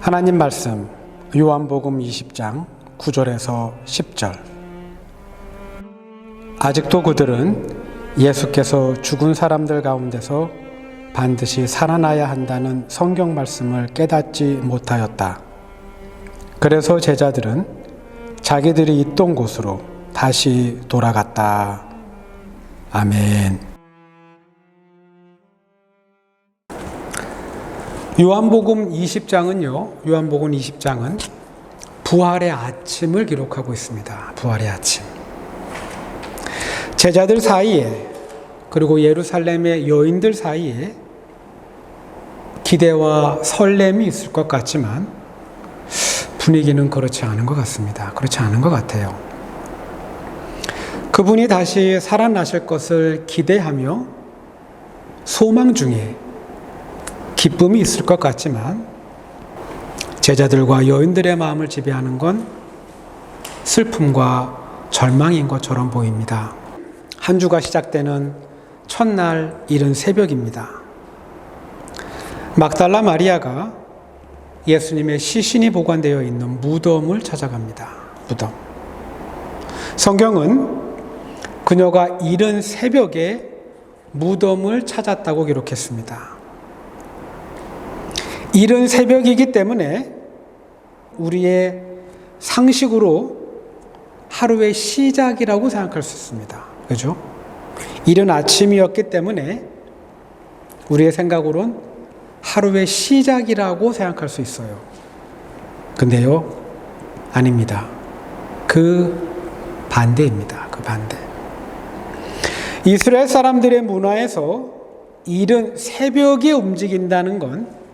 하나님 말씀 요한복음 20장 9절에서 10절. 아직도 그들은 예수께서 죽은 사람들 가운데서 반드시 살아나야 한다는 성경 말씀을 깨닫지 못하였다. 그래서 제자들은 자기들이 있던 곳으로 다시 돌아갔다. 아멘. 요한복음 20장은 부활의 아침을 기록하고 있습니다. 부활의 아침. 제자들 사이에 그리고 예루살렘의 여인들 사이에 기대와 설렘이 있을 것 같지만 분위기는 그렇지 않은 것 같습니다. 그렇지 않은 것 같아요. 그분이 다시 살아나실 것을 기대하며 소망 중에 기쁨이 있을 것 같지만 제자들과 여인들의 마음을 지배하는 건 슬픔과 절망인 것처럼 보입니다. 한 주가 시작되는 첫날 이른 새벽입니다. 막달라 마리아가 예수님의 시신이 보관되어 있는 무덤을 찾아갑니다. 무덤. 성경은 그녀가 이른 새벽에 무덤을 찾았다고 기록했습니다. 이른 새벽이기 때문에 우리의 상식으로 하루의 시작이라고 생각할 수 있습니다. 그죠? 이른 아침이었기 때문에 우리의 생각으로는 하루의 시작이라고 생각할 수 있어요. 근데요, 아닙니다. 그 반대입니다. 그 반대. 이스라엘 사람들의 문화에서 이른 새벽에 움직인다는 건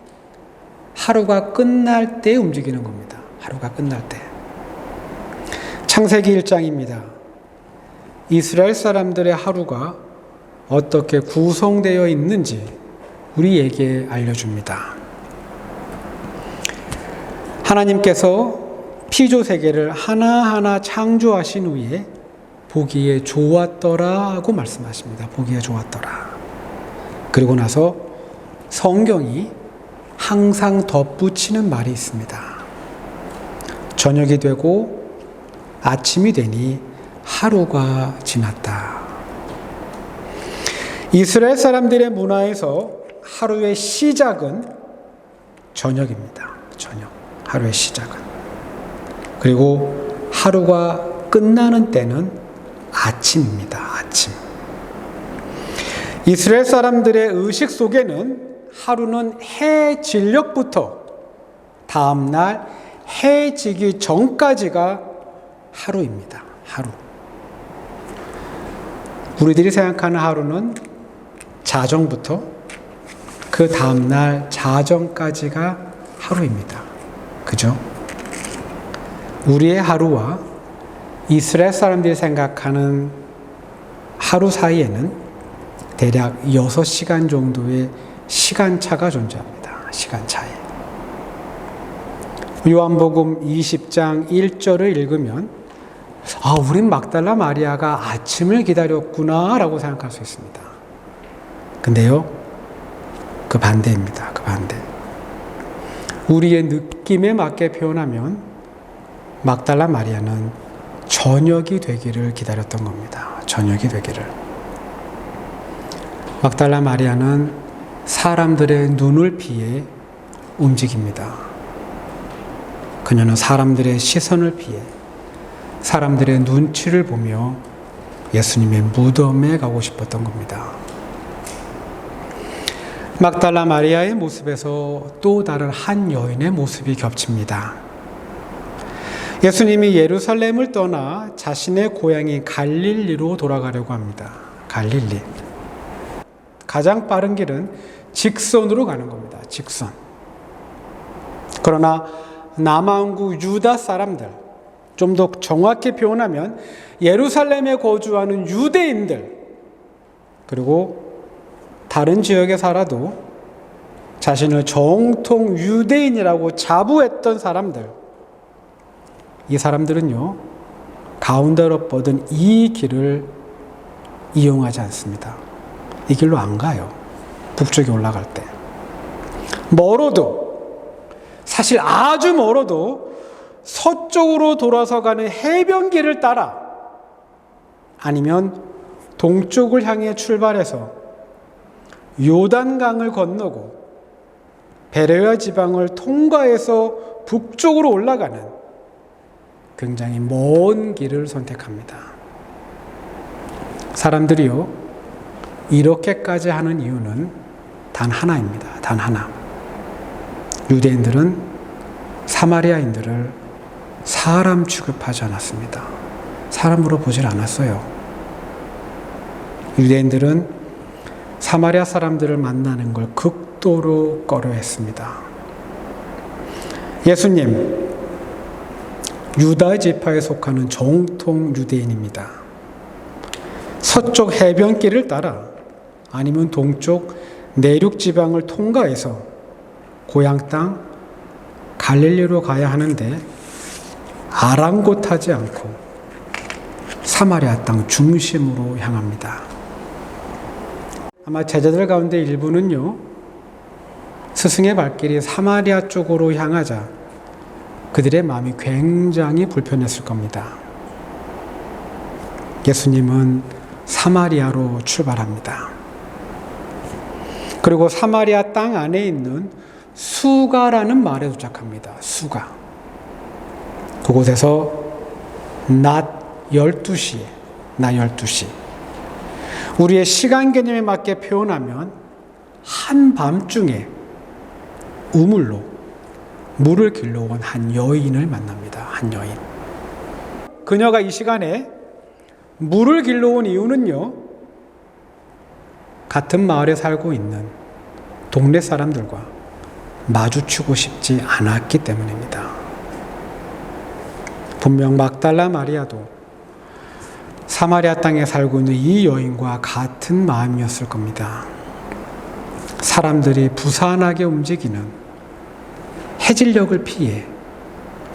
하루가 끝날 때 움직이는 겁니다. 하루가 끝날 때. 창세기 1장입니다. 이스라엘 사람들의 하루가 어떻게 구성되어 있는지 우리에게 알려줍니다. 하나님께서 피조 세계를 하나하나 창조하신 후에 보기에 좋았더라고 말씀하십니다. 보기에 좋았더라. 그리고 나서 성경이 항상 덧붙이는 말이 있습니다. 저녁이 되고 아침이 되니 하루가 지났다. 이스라엘 사람들의 문화에서 하루의 시작은 저녁입니다. 저녁. 하루의 시작은. 그리고 하루가 끝나는 때는 아침입니다. 아침. 이스라엘 사람들의 의식 속에는 하루는 해 질녘부터 다음날 해 지기 전까지가 하루입니다. 하루. 우리들이 생각하는 하루는 자정부터 그 다음날 자정까지가 하루입니다. 그죠? 우리의 하루와 이스라엘 사람들이 생각하는 하루 사이에는 대략 6시간 정도의 시간차가 존재합니다. 시간차에. 요한복음 20장 1절을 읽으면 우린 막달라 마리아가 아침을 기다렸구나 라고 생각할 수 있습니다. 근데요, 그 반대입니다. 그 반대. 우리의 느낌에 맞게 표현하면 막달라 마리아는 저녁이 되기를 기다렸던 겁니다. 저녁이 되기를. 막달라 마리아는 사람들의 눈을 피해 움직입니다. 그녀는 사람들의 시선을 피해 사람들의 눈치를 보며 예수님의 무덤에 가고 싶었던 겁니다. 막달라 마리아의 모습에서 또 다른 한 여인의 모습이 겹칩니다. 예수님이 예루살렘을 떠나 자신의 고향인 갈릴리로 돌아가려고 합니다. 갈릴리. 가장 빠른 길은 직선으로 가는 겁니다. 직선. 그러나 남한국 유다 사람들, 좀 더 정확히 표현하면 예루살렘에 거주하는 유대인들, 그리고 다른 지역에 살아도 자신을 정통 유대인이라고 자부했던 사람들, 이 사람들은요, 가운데로 뻗은 이 길을 이용하지 않습니다. 이 길로 안 가요. 북쪽에 올라갈 때. 멀어도 사실 아주 멀어도 서쪽으로 돌아서 가는 해변길을 따라 아니면 동쪽을 향해 출발해서 요단강을 건너고 베레아 지방을 통과해서 북쪽으로 올라가는 굉장히 먼 길을 선택합니다. 사람들이요, 이렇게까지 하는 이유는 단 하나입니다. 단 하나. 유대인들은 사마리아인들을 사람 취급하지 않았습니다. 사람으로 보질 않았어요. 유대인들은 사마리아 사람들을 만나는 걸 극도로 꺼려했습니다. 예수님, 유다 지파에 속하는 정통 유대인입니다. 서쪽 해변길을 따라 아니면 동쪽 내륙 지방을 통과해서 고향 땅 갈릴리로 가야 하는데 아랑곳하지 않고 사마리아 땅 중심으로 향합니다. 아마 제자들 가운데 일부는요, 스승의 발길이 사마리아 쪽으로 향하자 그들의 마음이 굉장히 불편했을 겁니다. 예수님은 사마리아로 출발합니다. 그리고 사마리아 땅 안에 있는 수가라는 마을에 도착합니다. 수가. 그곳에서 낮 12시에, 낮 12시. 우리의 시간 개념에 맞게 표현하면 한밤중에 우물로 물을 길러온 한 여인을 만납니다. 한 여인. 그녀가 이 시간에 물을 길러온 이유는요, 같은 마을에 살고 있는 동네 사람들과 마주치고 싶지 않았기 때문입니다. 분명 막달라 마리아도 사마리아 땅에 살고 있는 이 여인과 같은 마음이었을 겁니다. 사람들이 부산하게 움직이는 해질녘을 피해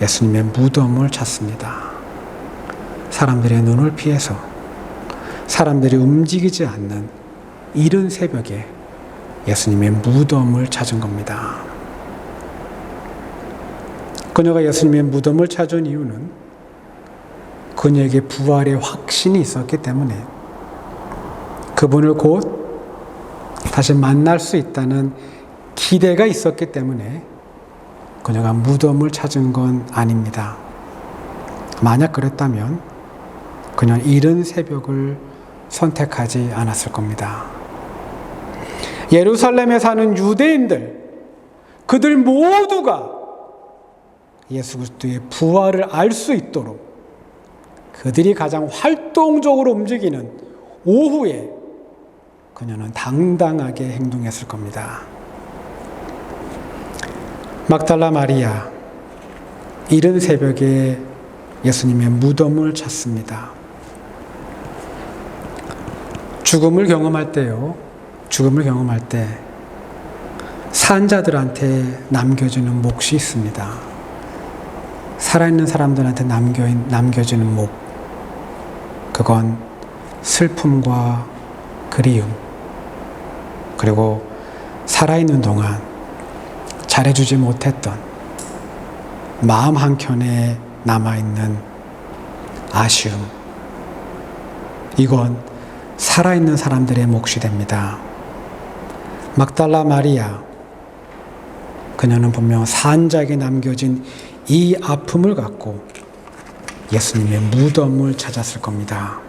예수님의 무덤을 찾습니다. 사람들의 눈을 피해서 사람들이 움직이지 않는 이른 새벽에 예수님의 무덤을 찾은 겁니다. 그녀가 예수님의 무덤을 찾은 이유는 그녀에게 부활의 확신이 있었기 때문에, 그분을 곧 다시 만날 수 있다는 기대가 있었기 때문에 그녀가 무덤을 찾은 건 아닙니다. 만약 그랬다면 그녀는 이른 새벽을 선택하지 않았을 겁니다. 예루살렘에 사는 유대인들, 그들 모두가 예수 그리스도의 부활을 알 수 있도록 그들이 가장 활동적으로 움직이는 오후에 그녀는 당당하게 행동했을 겁니다. 막달라 마리아, 이른 새벽에 예수님의 무덤을 찾습니다. 죽음을 경험할 때요, 죽음을 경험할 때 산자들한테 남겨지는 몫이 있습니다. 살아있는 사람들한테 남겨지는 몫, 그건 슬픔과 그리움, 그리고 살아있는 동안 잘해주지 못했던 마음 한켠에 남아있는 아쉬움, 이건 살아있는 사람들의 몫이 됩니다. 막달라 마리아, 그녀는 분명 산자에게 남겨진 이 아픔을 갖고 예수님의 무덤을 찾았을 겁니다.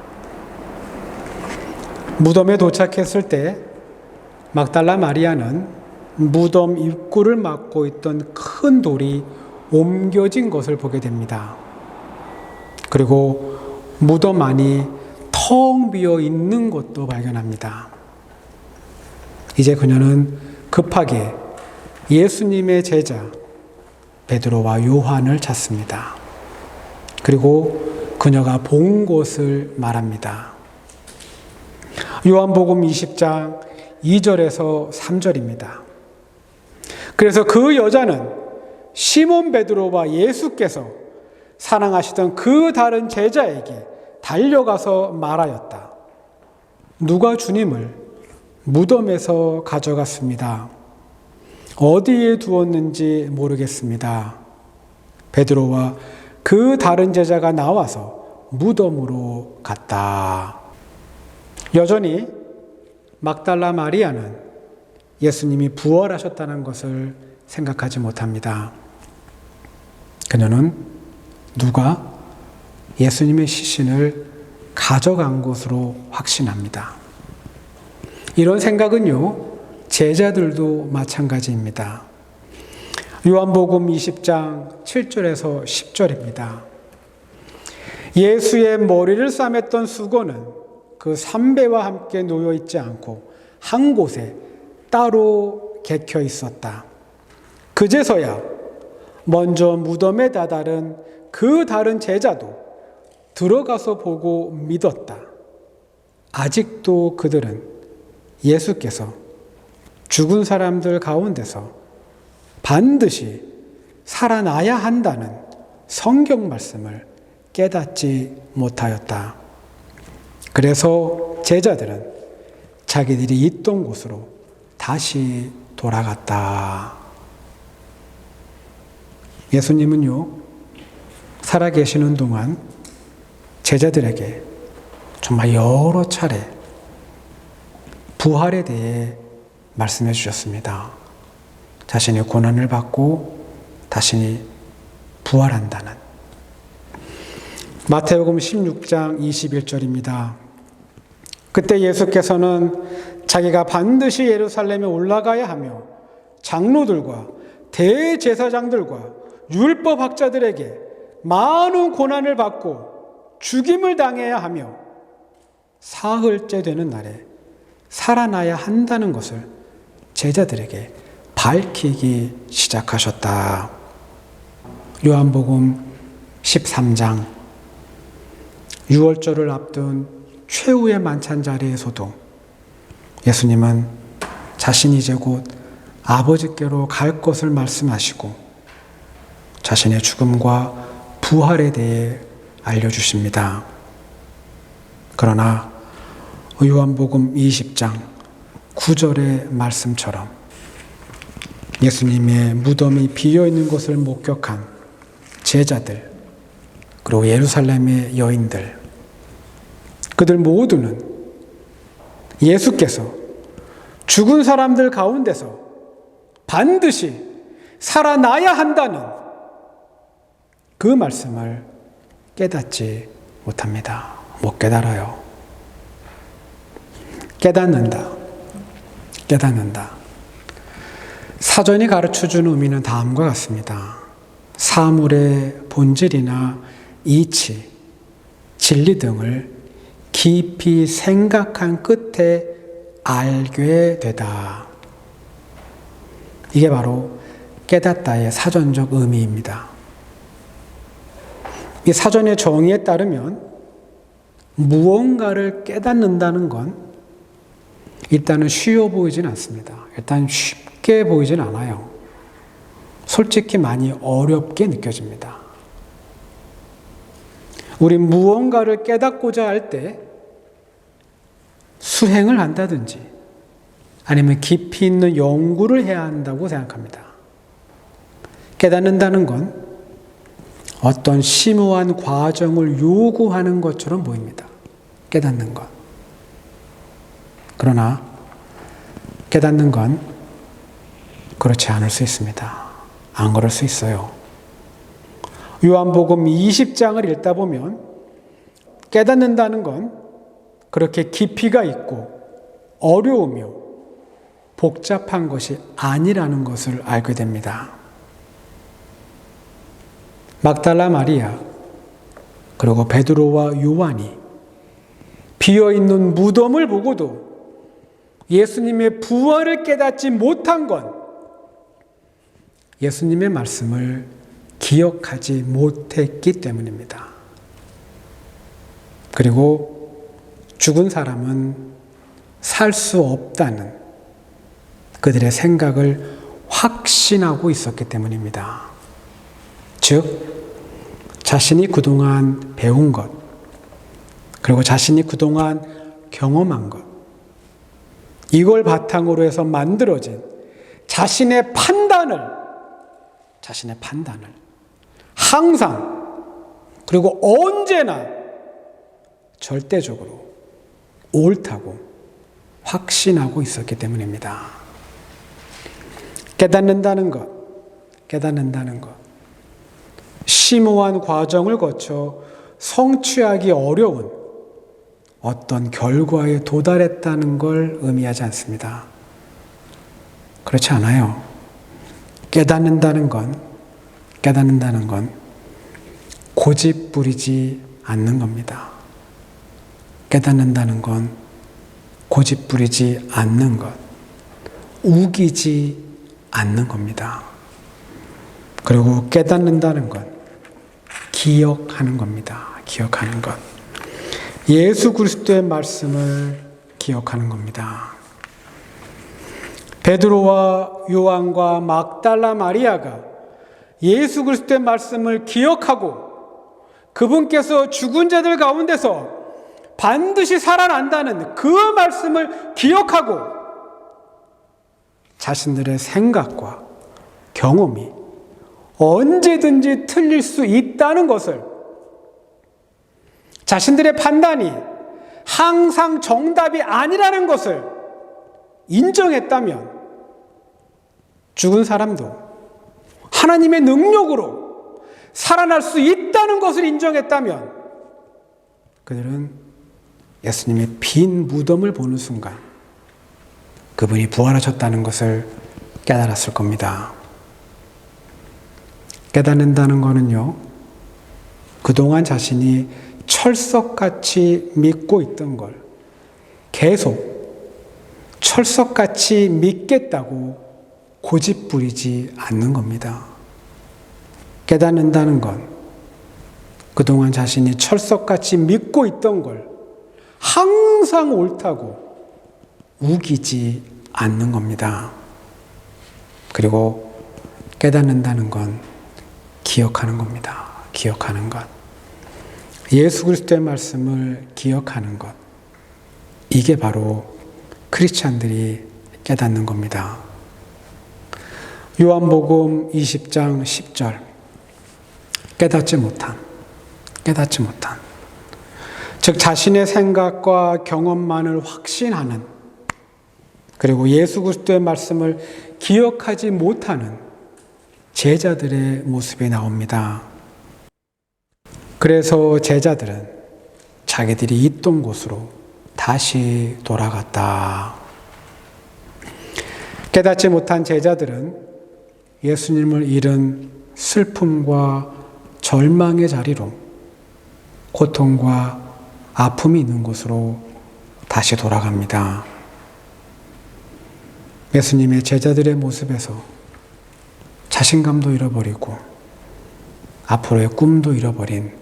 무덤에 도착했을 때 막달라 마리아는 무덤 입구를 막고 있던 큰 돌이 옮겨진 것을 보게 됩니다. 그리고 무덤 안이 텅 비어 있는 것도 발견합니다. 이제 그녀는 급하게 예수님의 제자 베드로와 요한을 찾습니다. 그리고 그녀가 본 곳을 말합니다. 요한복음 20장 2절에서 3절입니다. 그래서 그 여자는 시몬 베드로와 예수께서 사랑하시던 그 다른 제자에게 달려가서 말하였다. 누가 주님을 무덤에서 가져갔습니다. 어디에 두었는지 모르겠습니다. 베드로와 그 다른 제자가 나와서 무덤으로 갔다. 여전히 막달라 마리아는 예수님이 부활하셨다는 것을 생각하지 못합니다. 그녀는 누가 예수님의 시신을 가져간 것으로 확신합니다. 이런 생각은요, 제자들도 마찬가지입니다. 요한복음 20장 7절에서 10절입니다. 예수의 머리를 싸맸던 수건은 그 삼배와 함께 놓여 있지 않고 한 곳에 따로 개켜 있었다. 그제서야 먼저 무덤에 다다른 그 다른 제자도 들어가서 보고 믿었다. 아직도 그들은 예수께서 죽은 사람들 가운데서 반드시 살아나야 한다는 성경 말씀을 깨닫지 못하였다. 그래서 제자들은 자기들이 있던 곳으로 다시 돌아갔다. 예수님은요, 살아계시는 동안 제자들에게 정말 여러 차례 부활에 대해 말씀해 주셨습니다. 자신이 고난을 받고 자신이 부활한다는. 마태복음 16장 21절입니다. 그때 예수께서는 자기가 반드시 예루살렘에 올라가야 하며 장로들과 대제사장들과 율법학자들에게 많은 고난을 받고 죽임을 당해야 하며 사흘째 되는 날에 살아나야 한다는 것을 제자들에게 밝히기 시작하셨다. 요한복음 13장 6월절을 앞둔 최후의 만찬 자리에서도 예수님은 자신이 이제 곧 아버지께로 갈 것을 말씀하시고 자신의 죽음과 부활에 대해 알려주십니다. 그러나 요한복음 20장 9절의 말씀처럼 예수님의 무덤이 비어있는 것을 목격한 제자들, 그리고 예루살렘의 여인들, 그들 모두는 예수께서 죽은 사람들 가운데서 반드시 살아나야 한다는 그 말씀을 깨닫지 못합니다. 못 깨달아요. 깨닫는다. 사전이 가르쳐준 의미는 다음과 같습니다. 사물의 본질이나 이치, 진리 등을 깊이 생각한 끝에 알게 되다. 이게 바로 깨닫다의 사전적 의미입니다. 이 사전의 정의에 따르면 무언가를 깨닫는다는 건 일단은 쉬워 보이진 않습니다. 일단 쉽게 보이진 않아요. 솔직히 많이 어렵게 느껴집니다. 우리 무언가를 깨닫고자 할 때 수행을 한다든지 아니면 깊이 있는 연구를 해야 한다고 생각합니다. 깨닫는다는 건 어떤 심오한 과정을 요구하는 것처럼 보입니다. 깨닫는 것. 그러나 깨닫는 건 그렇지 않을 수 있습니다. 안 그럴 수 있어요. 요한복음 20장을 읽다 보면 깨닫는다는 건 그렇게 깊이가 있고 어려우며 복잡한 것이 아니라는 것을 알게 됩니다. 막달라 마리아 그리고 베드로와 요한이 비어있는 무덤을 보고도 예수님의 부활을 깨닫지 못한 건 예수님의 말씀을 기억하지 못했기 때문입니다. 그리고 죽은 사람은 살 수 없다는 그들의 생각을 확신하고 있었기 때문입니다. 즉, 자신이 그동안 배운 것, 그리고 자신이 그동안 경험한 것, 이걸 바탕으로 해서 만들어진 자신의 판단을 항상 그리고 언제나 절대적으로 옳다고 확신하고 있었기 때문입니다. 깨닫는다는 것, 심오한 과정을 거쳐 성취하기 어려운 어떤 결과에 도달했다는 걸 의미하지 않습니다. 그렇지 않아요. 깨닫는다는 건 고집 부리지 않는 겁니다. 깨닫는다는 건 고집 부리지 않는 것, 우기지 않는 겁니다. 그리고 깨닫는다는 건 기억하는 겁니다. 기억하는 것. 예수 그리스도의 말씀을 기억하는 겁니다. 베드로와 요한과 막달라 마리아가 예수 그리스도의 말씀을 기억하고 그분께서 죽은 자들 가운데서 반드시 살아난다는 그 말씀을 기억하고 자신들의 생각과 경험이 언제든지 틀릴 수 있다는 것을, 자신들의 판단이 항상 정답이 아니라는 것을 인정했다면, 죽은 사람도 하나님의 능력으로 살아날 수 있다는 것을 인정했다면, 그들은 예수님의 빈 무덤을 보는 순간 그분이 부활하셨다는 것을 깨달았을 겁니다. 깨닫는다는 것은요, 그동안 자신이 철석같이 믿고 있던 걸 계속 철석같이 믿겠다고 고집 부리지 않는 겁니다. 깨닫는다는 건 그동안 자신이 철석같이 믿고 있던 걸 항상 옳다고 우기지 않는 겁니다. 그리고 깨닫는다는 건 기억하는 겁니다. 기억하는 것. 예수 그리스도의 말씀을 기억하는 것. 이게 바로 크리스찬들이 깨닫는 겁니다. 요한복음 20장 10절. 깨닫지 못한. 즉 자신의 생각과 경험만을 확신하는, 그리고 예수 그리스도의 말씀을 기억하지 못하는 제자들의 모습이 나옵니다. 그래서 제자들은 자기들이 있던 곳으로 다시 돌아갔다. 깨닫지 못한 제자들은 예수님을 잃은 슬픔과 절망의 자리로, 고통과 아픔이 있는 곳으로 다시 돌아갑니다. 예수님의 제자들의 모습에서 자신감도 잃어버리고 앞으로의 꿈도 잃어버린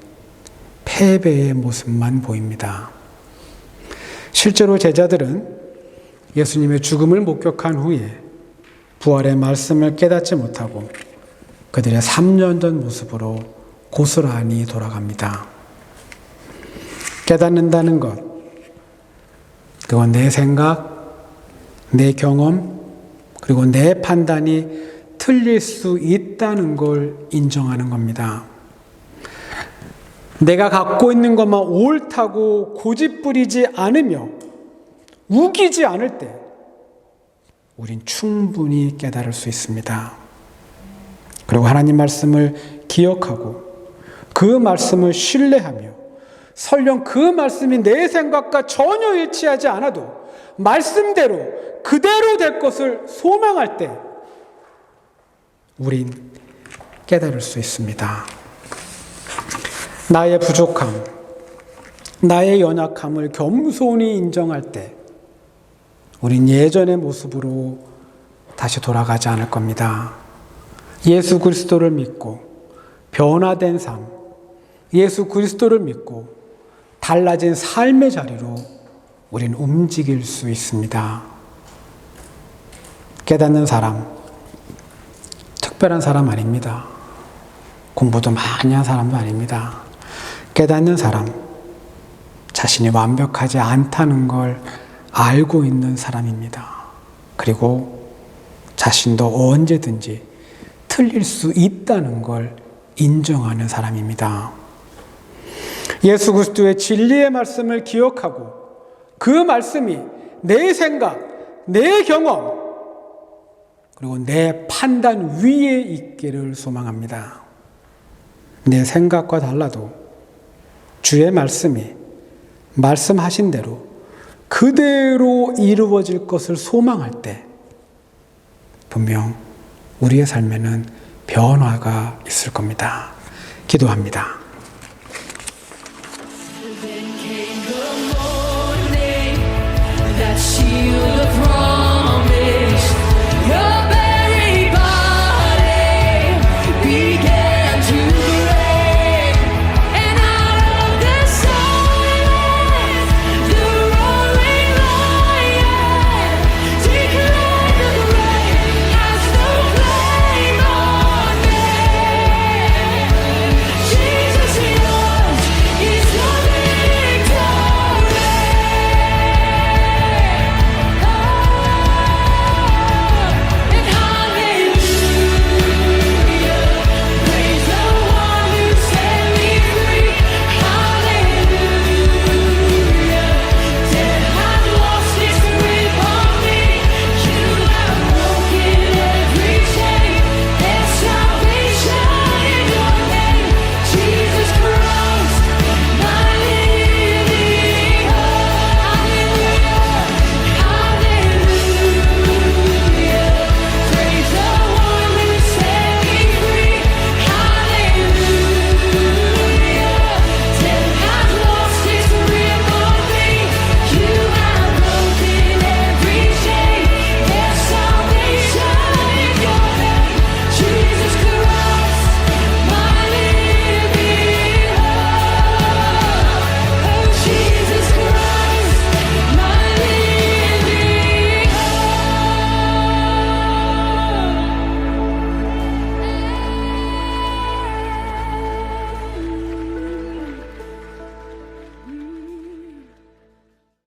패배의 모습만 보입니다. 실제로 제자들은 예수님의 죽음을 목격한 후에 부활의 말씀을 깨닫지 못하고 그들의 3년 전 모습으로 고스란히 돌아갑니다. 깨닫는다는 것, 그건 내 생각, 내 경험, 그리고 내 판단이 틀릴 수 있다는 걸 인정하는 겁니다. 내가 갖고 있는 것만 옳다고 고집부리지 않으며 우기지 않을 때 우린 충분히 깨달을 수 있습니다. 그리고 하나님 말씀을 기억하고 그 말씀을 신뢰하며 설령 그 말씀이 내 생각과 전혀 일치하지 않아도 말씀대로 그대로 될 것을 소망할 때 우린 깨달을 수 있습니다. 나의 부족함, 나의 연약함을 겸손히 인정할 때 우린 예전의 모습으로 다시 돌아가지 않을 겁니다. 예수 그리스도를 믿고 변화된 삶, 예수 그리스도를 믿고 달라진 삶의 자리로 우린 움직일 수 있습니다. 깨닫는 사람, 특별한 사람 아닙니다. 공부도 많이 한 사람도 아닙니다. 깨닫는 사람, 자신이 완벽하지 않다는 걸 알고 있는 사람입니다. 그리고 자신도 언제든지 틀릴 수 있다는 걸 인정하는 사람입니다. 예수 그리스도의 진리의 말씀을 기억하고 그 말씀이 내 생각, 내 경험, 그리고 내 판단 위에 있기를 소망합니다. 내 생각과 달라도 주의 말씀이 말씀하신 대로 그대로 이루어질 것을 소망할 때 분명 우리의 삶에는 변화가 있을 겁니다. 기도합니다. Then came the morning that she